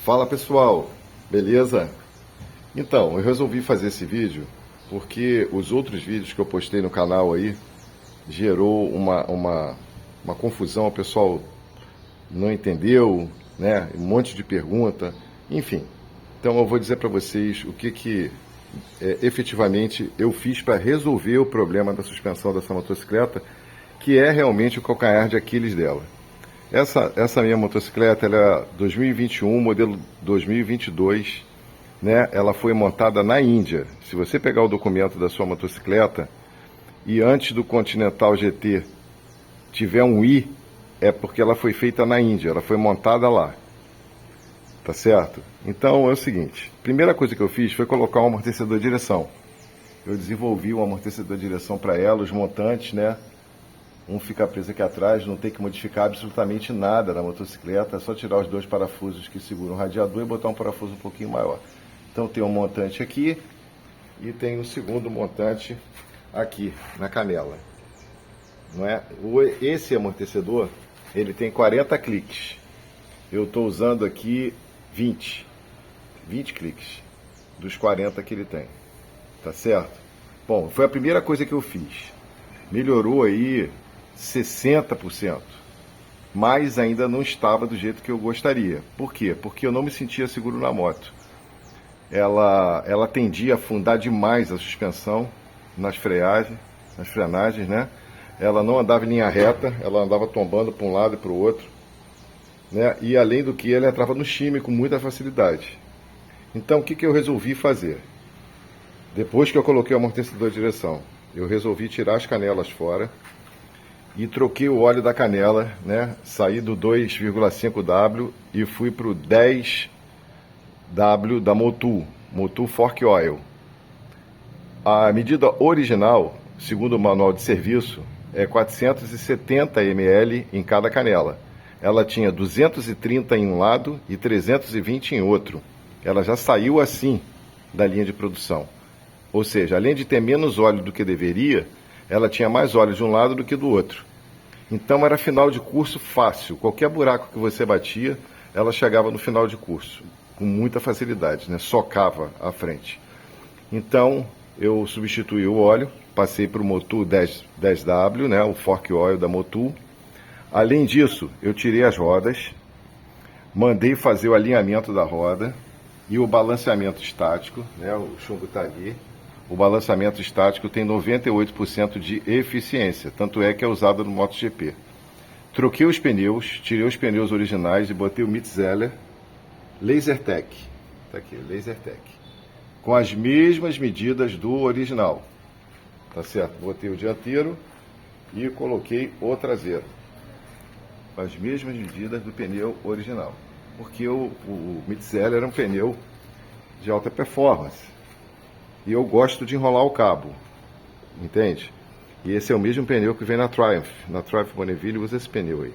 Fala pessoal, beleza? Então, eu resolvi fazer esse vídeo porque os outros vídeos que eu postei no canal aí gerou uma confusão, o pessoal não entendeu, né? Um monte de pergunta, enfim. Então eu vou dizer para vocês o que efetivamente eu fiz para resolver o problema da suspensão dessa motocicleta, que é realmente o calcanhar de Aquiles dela. Essa minha motocicleta, ela é 2021, modelo 2022, né? Ela foi montada na Índia. Se você pegar o documento da sua motocicleta e antes do Continental GT tiver um I, é porque ela foi feita na Índia, ela foi montada lá. Tá certo? Então é o seguinte, a primeira coisa que eu fiz foi colocar um amortecedor de direção. Eu desenvolvi um amortecedor de direção para ela, os montantes, né? Um fica preso aqui atrás, não tem que modificar absolutamente nada na motocicleta, é só tirar os dois parafusos que seguram o radiador e botar um parafuso um pouquinho maior. Então tem um montante aqui e tem um segundo montante aqui na canela. Não é? Esse amortecedor, ele tem 40 cliques. Eu estou usando aqui 20 cliques dos 40 que ele tem. Tá certo? Bom, foi a primeira coisa que eu fiz. Melhorou aí 60%, mas ainda não estava do jeito que eu gostaria. Por quê? Porque eu não me sentia seguro na moto. Ela tendia a afundar demais a suspensão nas frenagens, né? Ela não andava em linha reta, ela andava tombando para um lado e para o outro, né? E além do que, ela entrava no shime com muita facilidade. Então, o que eu resolvi fazer? Depois que eu coloquei o amortecedor de direção, eu resolvi tirar as canelas fora e troquei o óleo da canela, né? Saí do 2,5W e fui para o 10W da Motul Fork Oil. A medida original, segundo o manual de serviço, é 470 ml em cada canela. Ela tinha 230 em um lado e 320 em outro. Ela já saiu assim da linha de produção. Ou seja, além de ter menos óleo do que deveria, ela tinha mais óleo de um lado do que do outro. Então era final de curso fácil. Qualquer buraco que você batia, ela chegava no final de curso com muita facilidade, né? Socava à frente. Então eu substituí o óleo, passei para o Motul 10W, né? O Fork Oil da Motul. Além disso, eu tirei as rodas, mandei fazer o alinhamento da roda e o balanceamento estático, né? O chumbo está ali. O balanceamento estático tem 98% de eficiência, tanto é que é usado no MotoGP. Troquei os pneus, tirei os pneus originais e botei o Metzeler LaserTech, tá aqui, LaserTech, com as mesmas medidas do original, tá certo? Botei o dianteiro e coloquei o traseiro, com as mesmas medidas do pneu original, porque o Metzeler era um pneu de alta performance. E eu gosto de enrolar o cabo, entende? E esse é o mesmo pneu que vem na Triumph Bonneville, usa esse pneu aí.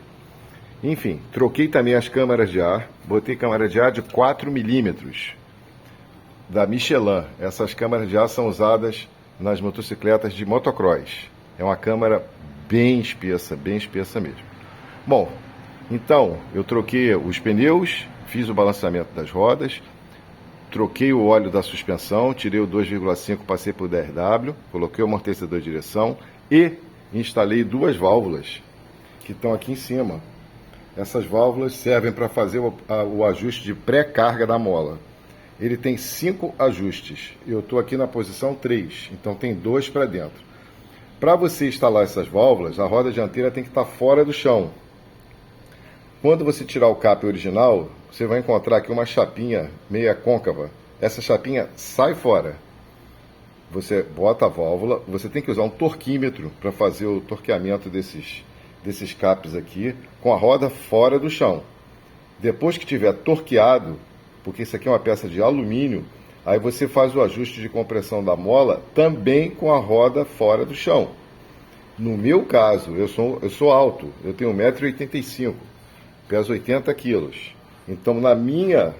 Enfim, troquei também as câmaras de ar, botei câmara de ar de 4 milímetros da Michelin. Essas câmaras de ar são usadas nas motocicletas de motocross. É uma câmara bem espessa mesmo. Bom, então eu troquei os pneus, fiz o balanceamento das rodas, troquei o óleo da suspensão, tirei o 2,5, passei para o 10W, coloquei o amortecedor de direção e instalei duas válvulas que estão aqui em cima. Essas válvulas servem para fazer o ajuste de pré-carga da mola. Ele tem 5 ajustes. Eu estou aqui na posição 3, então tem 2 para dentro. Para você instalar essas válvulas, a roda dianteira tem que estar fora do chão. Quando você tirar o cap original, você vai encontrar aqui uma chapinha meia côncava. Essa chapinha sai fora. Você bota a válvula, você tem que usar um torquímetro para fazer o torqueamento desses capes aqui, com a roda fora do chão. Depois que tiver torqueado, porque isso aqui é uma peça de alumínio, aí você faz o ajuste de compressão da mola também com a roda fora do chão. No meu caso, eu sou alto, eu tenho 1,85 m, peso 80 quilos. Então, na minha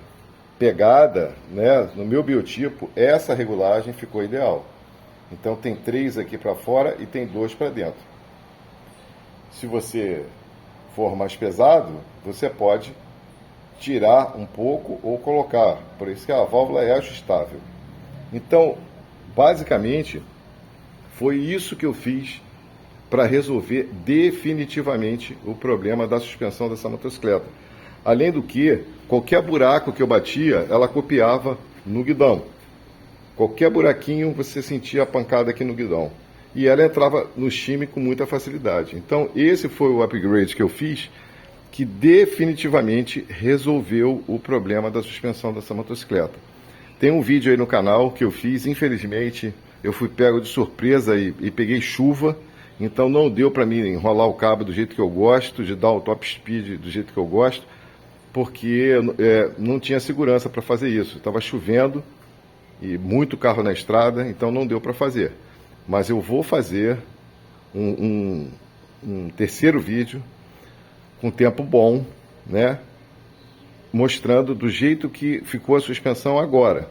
pegada, né, no meu biotipo, essa regulagem ficou ideal. Então, tem 3 aqui para fora e tem 2 para dentro. Se você for mais pesado, você pode tirar um pouco ou colocar. Por isso que a válvula é ajustável. Então, basicamente, foi isso que eu fiz para resolver definitivamente o problema da suspensão dessa motocicleta. Além do que, qualquer buraco que eu batia, ela copiava no guidão. Qualquer buraquinho você sentia a pancada aqui no guidão. E ela entrava no shime com muita facilidade. Então, esse foi o upgrade que eu fiz, que definitivamente resolveu o problema da suspensão dessa motocicleta. Tem um vídeo aí no canal que eu fiz, infelizmente eu fui pego de surpresa e peguei chuva, então não deu para mim enrolar o cabo do jeito que eu gosto, de dar o top speed do jeito que eu gosto, porque não tinha segurança para fazer isso. Estava chovendo e muito carro na estrada, então não deu para fazer. Mas eu vou fazer um terceiro vídeo com tempo bom, né? Mostrando do jeito que ficou a suspensão agora,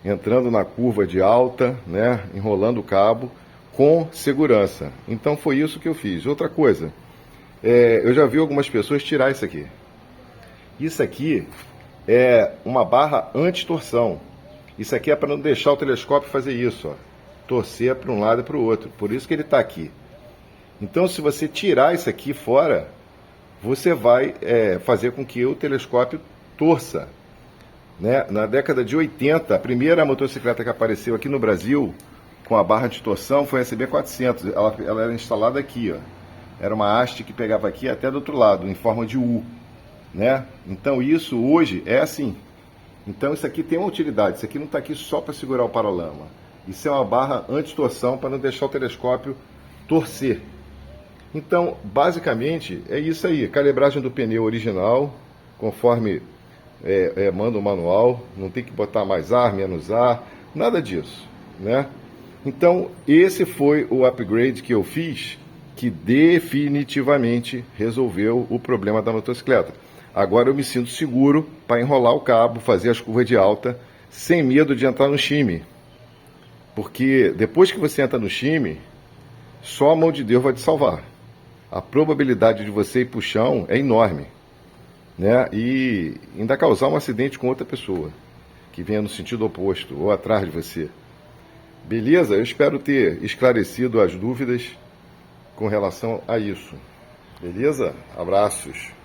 entrando na curva de alta, né? Enrolando o cabo com segurança. Então foi isso que eu fiz. Outra coisa, eu já vi algumas pessoas tirar isso aqui. Isso aqui é uma barra anti-torção. Isso aqui é para não deixar o telescópio fazer isso, ó, torcer para um lado e para o outro. Por isso que ele está aqui. Então, se você tirar isso aqui fora, você vai fazer com que o telescópio torça. Né? Na década de 80, a primeira motocicleta que apareceu aqui no Brasil com a barra de torção foi a CB400. Ela era instalada aqui, ó. Era uma haste que pegava aqui até do outro lado, em forma de U. Né? Então isso hoje é assim. Então isso aqui tem uma utilidade. Isso aqui não está aqui só para segurar o paralama. Isso é uma barra anti-torção para não deixar o telescópio torcer. Então, basicamente, é isso aí. Calibragem do pneu original, conforme manda o manual. Não tem que botar mais ar, menos ar, nada disso, né? Então, esse foi o upgrade que eu fiz, que definitivamente resolveu o problema da motocicleta. Agora eu me sinto seguro para enrolar o cabo, fazer as curvas de alta, sem medo de entrar no shime. Porque depois que você entra no shime, só a mão de Deus vai te salvar. A probabilidade de você ir para o chão é enorme, né? E ainda causar um acidente com outra pessoa, que venha no sentido oposto, ou atrás de você. Beleza? Eu espero ter esclarecido as dúvidas com relação a isso. Beleza? Abraços.